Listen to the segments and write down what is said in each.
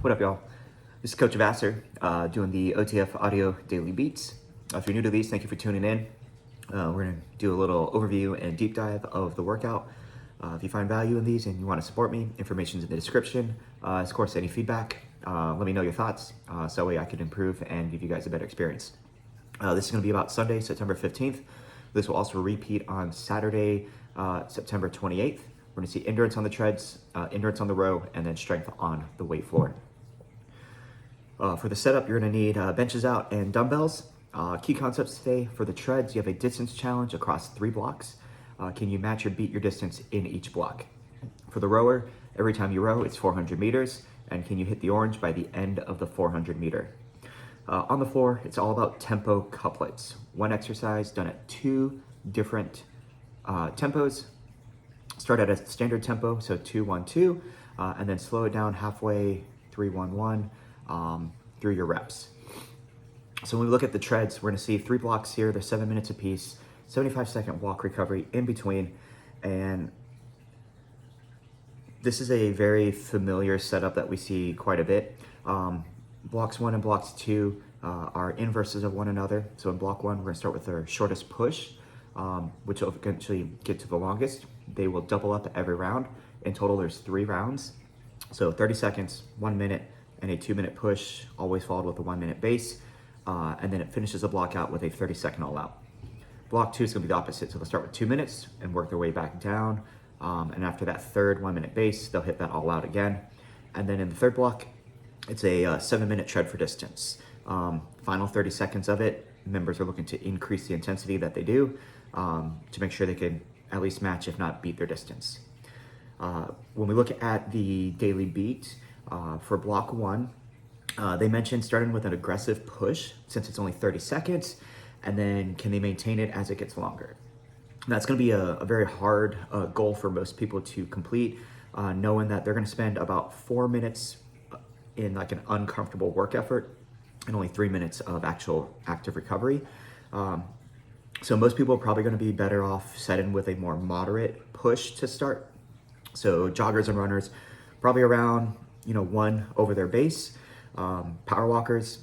What up, y'all? This is Coach Vassar doing the OTF Audio Daily Beats. If you're new to these, thank you for tuning in. We're going to do a little overview and deep dive of the workout. If you find value in these and you want to support me, information's in the description. Of course, any feedback, let me know your thoughts so that way I can improve and give you guys a better experience. This is going to be about Sunday, September 15th. This will also repeat on Saturday, September 28th. We're going to see endurance on the treads, endurance on the row, and then strength on the weight floor. For the setup, you're going to need benches out and dumbbells. Key concepts today: for the treads, you have a distance challenge across 3 blocks. Can you match or beat your distance in each block? For the rower, every time you row, it's 400 meters, and can you hit the orange by the end of the 400 meter? On the floor, it's all about tempo couplets. One exercise done at 2 different tempos. Start at a standard tempo, so 2-1-2, and then slow it down halfway, 3-1-1, through your reps. So when we look at the treads, we're gonna see 3 blocks here. They're 7 minutes apiece, 75-second walk recovery in between, and this is a very familiar setup that we see quite a bit. Blocks 1 and blocks 2 are inverses of one another. So in block 1, we're gonna start with our shortest push, which will eventually get to the longest. They will double up every round. In total, there's 3 rounds. So 30 seconds, 1 minute, and a 2-minute push, always followed with a 1-minute base. And then it finishes the block out with a 30-second all out. Block 2 is gonna be the opposite. So they'll start with 2 minutes and work their way back down. And after that third 1-minute base, they'll hit that all out again. And then in the third block, it's a 7-minute tread for distance. Final 30 seconds of it, members are looking to increase the intensity that they do to make sure they can at least match, if not beat, their distance. When we look at the daily beat for block 1, they mentioned starting with an aggressive push since it's only 30 seconds, and then can they maintain it as it gets longer? And that's going to be a very hard goal for most people to complete, knowing that they're going to spend about 4 minutes in like an uncomfortable work effort and only 3 minutes of actual active recovery. So most people are probably going to be better off setting with a more moderate push to start. So joggers and runners, probably around 1 over their base. Power walkers,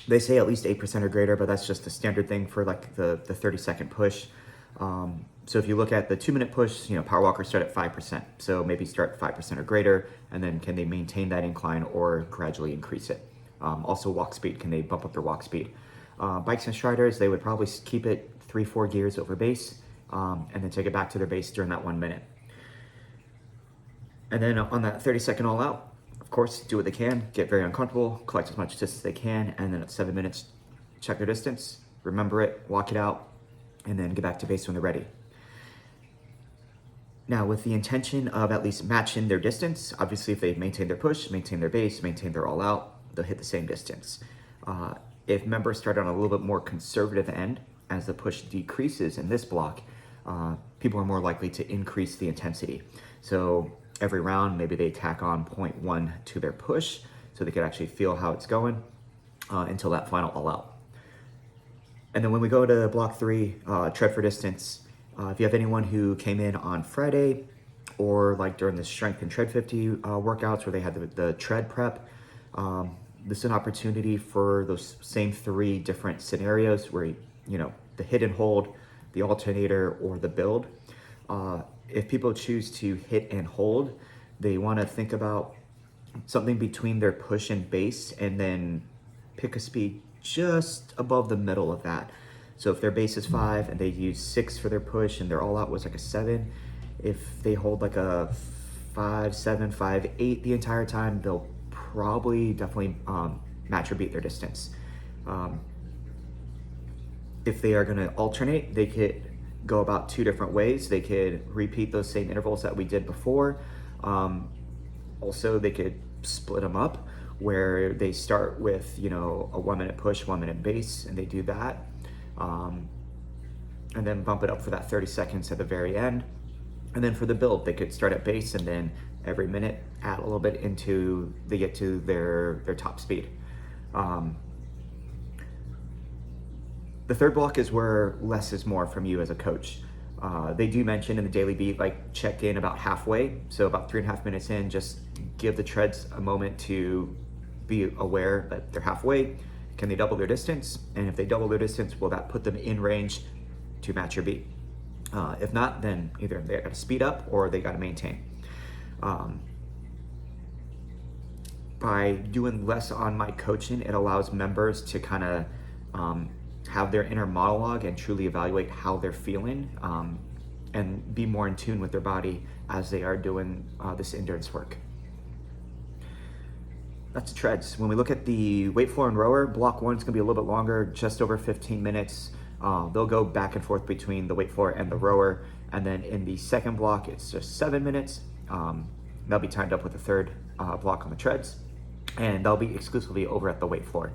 they say at least 8% or greater, but that's just a standard thing for like the 30-second push. So if you look at the 2-minute push, power walkers start at 5%. So maybe start 5% or greater, and then can they maintain that incline or gradually increase it? Also walk speed, can they bump up their walk speed? Bikes and striders, they would probably keep it 3-4 gears over base, and then take it back to their base during that 1 minute. And then on that 30-second all out, of course, do what they can, get very uncomfortable, collect as much distance as they can, and then at 7 minutes, check their distance, remember it, walk it out, and then get back to base when they're ready. Now, with the intention of at least matching their distance, obviously if they maintain their push, maintain their base, maintain their all out, they'll hit the same distance. If members start on a little bit more conservative end, as the push decreases in this block, people are more likely to increase the intensity. So every round, maybe they tack on 0.1 to their push so they can actually feel how it's going until that final all out. And then when we go to block 3, tread for distance, if you have anyone who came in on Friday or like during the strength and tread 50 workouts where they had the tread prep, this is an opportunity for those same 3 different scenarios where the hit and hold, the alternator, or the build. If people choose to hit and hold, they want to think about something between their push and base, and then pick a speed just above the middle of that. So if their base is 5 and they use 6 for their push and their all out was like a 7, if they hold like a 5-7, 5-8 the entire time, they'll probably definitely match or beat their distance. If they are going to alternate, they could go about 2 different ways. They could repeat those same intervals that we did before. Also, they could split them up where they start with, a 1-minute push, 1-minute base, and they do that. And then bump it up for that 30 seconds at the very end. And then for the build, they could start at base and then every minute add a little bit into they get to their top speed. The third block is where less is more from you as a coach. They do mention in the daily beat, like check in about halfway. So about 3.5 minutes in, just give the treads a moment to be aware that they're halfway. Can they double their distance? And if they double their distance, will that put them in range to match your beat? If not, then either they got to speed up or they got to maintain. By doing less on mic coaching, it allows members to kind of have their inner monologue and truly evaluate how they're feeling, and be more in tune with their body as they are doing this endurance work. That's the treads. When we look at the weight floor and rower, block 1 is going to be a little bit longer, just over 15 minutes. They'll go back and forth between the weight floor and the rower. And then in the second block, it's just 7 minutes. They'll be timed up with the third block on the treads, and they'll be exclusively over at the weight floor.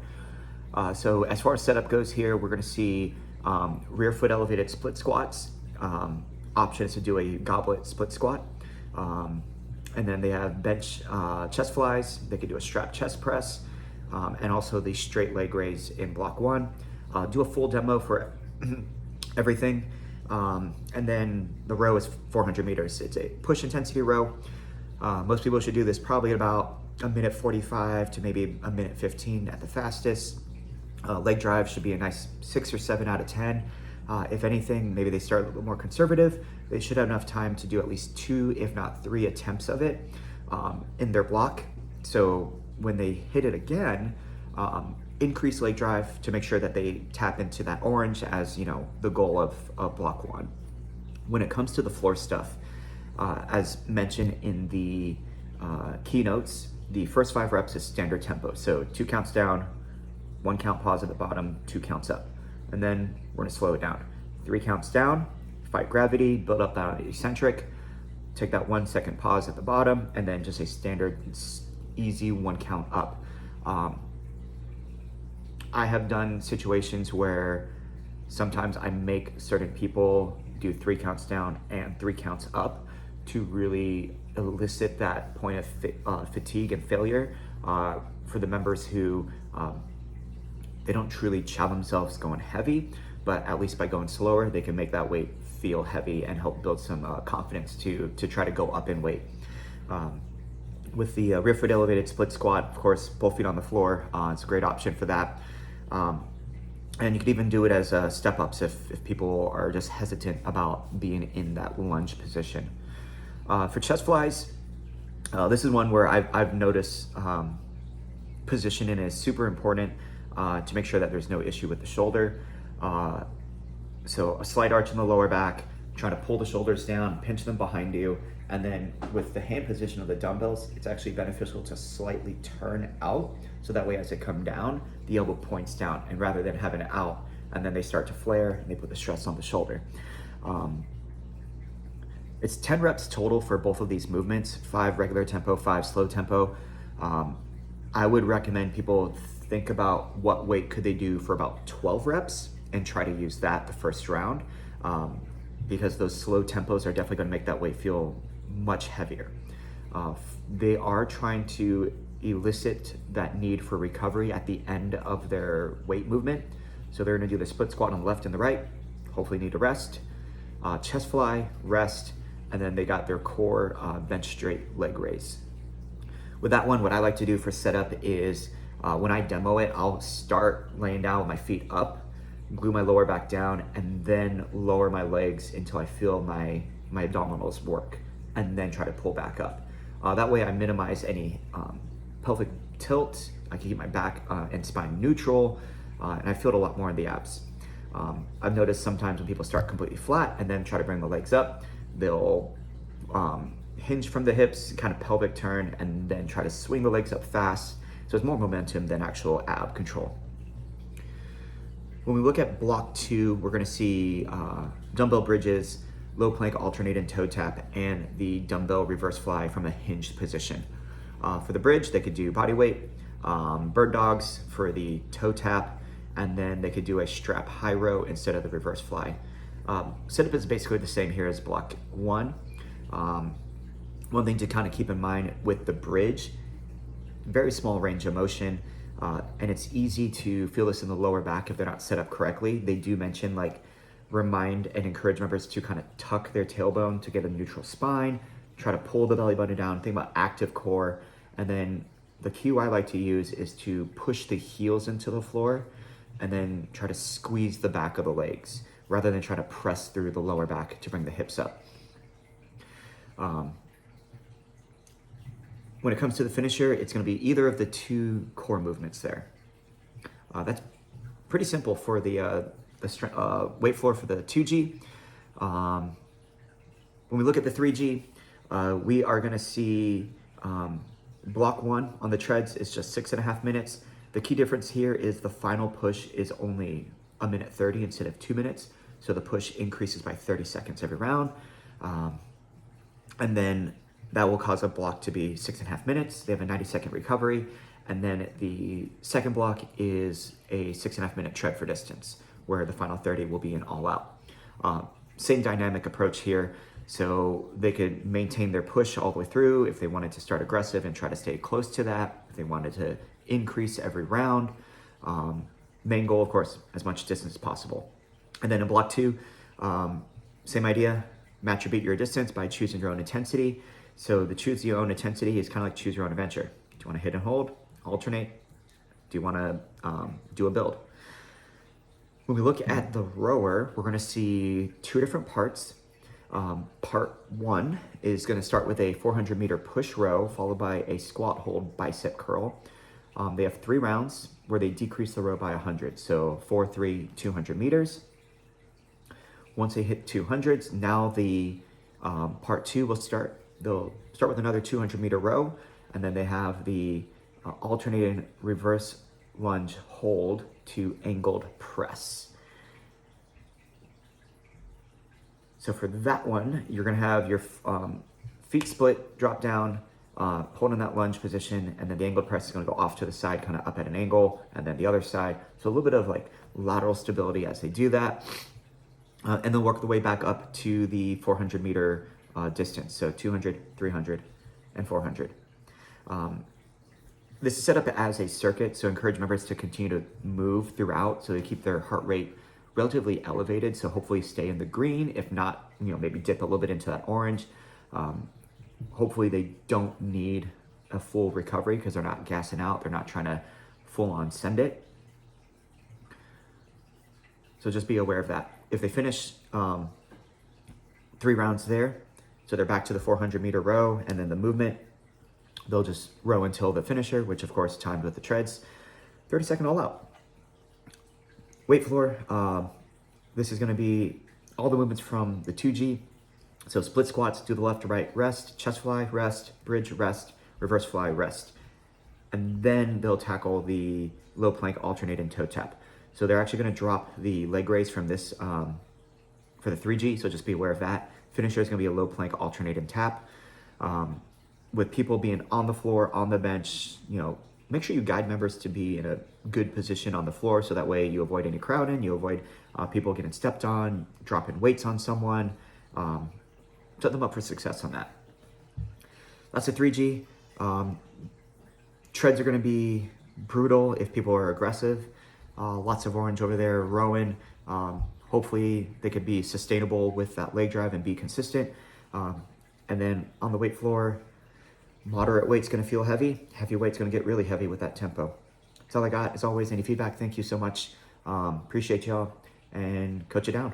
So as far as setup goes here, we're going to see rear foot elevated split squats. Option is to do a goblet split squat. And then they have bench chest flies. They could do a strap chest press, and also the straight leg raise in block 1. Do a full demo for everything. And then the row is 400 meters. It's a push intensity row. Most people should do this probably about a minute 45 to maybe a minute 15 at the fastest. Leg drive should be a nice 6 or 7 out of 10. If anything, maybe they start a little bit more conservative. They should have enough time to do at least 2, if not 3 attempts of it in their block. So when they hit it again, increase leg drive to make sure that they tap into that orange as, you know, the goal of block 1. When it comes to the floor stuff, as mentioned in the keynotes, the first 5 reps is standard tempo. So 2 counts down, 1 count pause at the bottom, 2 counts up. And then we're gonna slow it down. 3 counts down, fight gravity, build up that eccentric, take that 1 second pause at the bottom, and then just a standard, easy 1 count up. I have done situations where sometimes I make certain people do 3 counts down and 3 counts up to really elicit that point of fatigue and failure for the members who they don't truly chow themselves going heavy, but at least by going slower, they can make that weight feel heavy and help build some confidence to try to go up in weight. With the rear foot elevated split squat, of course, both feet on the floor, it's a great option for that. And you could even do it as step-ups if people are just hesitant about being in that lunge position. For chest flies, this is one where I've noticed positioning is super important to make sure that there's no issue with the shoulder. So a slight arch in the lower back, trying to pull the shoulders down, pinch them behind you, and then with the hand position of the dumbbells, it's actually beneficial to slightly turn out, so that way as they come down, the elbow points down, and rather than having it out, and then they start to flare, and they put the stress on the shoulder. It's 10 reps total for both of these movements, 5 regular tempo, 5 slow tempo. I would recommend people think about what weight could they do for about 12 reps and try to use that the first round, because those slow tempos are definitely going to make that weight feel much heavier. They are trying to elicit that need for recovery at the end of their weight movement. So they're going to do the split squat on the left and the right, hopefully need to rest, chest fly, rest, and then they got their core bench straight leg raise. With that one, what I like to do for setup is when I demo it, I'll start laying down with my feet up, glue my lower back down, and then lower my legs until I feel my abdominals work, and then try to pull back up. That way I minimize any pelvic tilt, I can keep my back and spine neutral, and I feel it a lot more in the abs. I've noticed sometimes when people start completely flat and then try to bring the legs up, they'll hinge from the hips, kind of pelvic turn, and then try to swing the legs up fast. So it's more momentum than actual ab control. When we look at block 2, we're going to see dumbbell bridges, low plank alternating toe tap, and the dumbbell reverse fly from a hinged position. For the bridge, they could do body weight, bird dogs for the toe tap, and then they could do a strap high row instead of the reverse fly. Setup is basically the same here as block 1. One thing to kind of keep in mind with the bridge, very small range of motion, and it's easy to feel this in the lower back if they're not set up correctly. They do mention, like, remind and encourage members to kind of tuck their tailbone to get a neutral spine, try to pull the belly button down, think about active core, and then the cue I like to use is to push the heels into the floor and then try to squeeze the back of the legs rather than try to press through the lower back to bring the hips up. When it comes to the finisher, it's going to be either of the two core movements there. That's pretty simple for the weight floor for the 2G. When we look at the 3G, we are going to see block 1 on the treads is just 6.5 minutes. The key difference here is the final push is only 1:30 instead of 2 minutes. So the push increases by 30 seconds every round. And then that will cause a block to be 6.5 minutes. They have a 90-second recovery. And then the second block is a 6.5 minute tread for distance, where the final 30 will be an all out. Same dynamic approach here. So they could maintain their push all the way through if they wanted to start aggressive and try to stay close to that. If they wanted to increase every round. Main goal, of course, as much distance as possible. And then in block 2, same idea, match or beat your distance by choosing your own intensity. So the choose your own intensity is kind of like choose your own adventure. Do you want to hit and hold, alternate? Do you want to do a build? When we look at the rower, we're going to see 2 different parts. Part 1 is going to start with a 400 meter push row, followed by a squat hold bicep curl. They have 3 rounds where they decrease the row by 100. So 4, 3, 200 meters. Once they hit 200s, now the part 2 will start. They'll start with another 200 meter row, and then they have the alternating reverse lunge hold to angled press. So for that one, you're gonna have your feet split, drop down, hold in that lunge position, and then the angled press is gonna go off to the side, kind of up at an angle, and then the other side. So a little bit of like lateral stability as they do that. And then work the way back up to the 400 meter distance. So 200, 300, and 400. This is set up as a circuit, so encourage members to continue to move throughout so they keep their heart rate relatively elevated, so hopefully stay in the green. If not, maybe dip a little bit into that orange. Hopefully they don't need a full recovery because they're not gassing out. They're not trying to full on send it. So just be aware of that. If they finish 3 rounds there, so they're back to the 400 meter row, and then the movement, they'll just row until the finisher, which of course timed with the treads, 30-second all out. Weight floor, this is gonna be all the movements from the 2G. So split squats, do the left to right, rest, chest fly, rest, bridge, rest, reverse fly, rest. And then they'll tackle the low plank, alternate, and toe tap. So they're actually gonna drop the leg raise from this for the 3G, so just be aware of that. Finisher is gonna be a low plank, alternate, and tap. With people being on the floor, on the bench, make sure you guide members to be in a good position on the floor so that way you avoid any crowding, you avoid people getting stepped on, dropping weights on someone. Set them up for success on that. That's a 3G. Treads are gonna be brutal if people are aggressive. Lots of orange over there, rowing. Hopefully they could be sustainable with that leg drive and be consistent. And then on the weight floor, moderate weight's gonna feel heavy. Heavy weight's gonna get really heavy with that tempo. That's all I got. As always, any feedback, thank you so much. Appreciate y'all, and coach it down.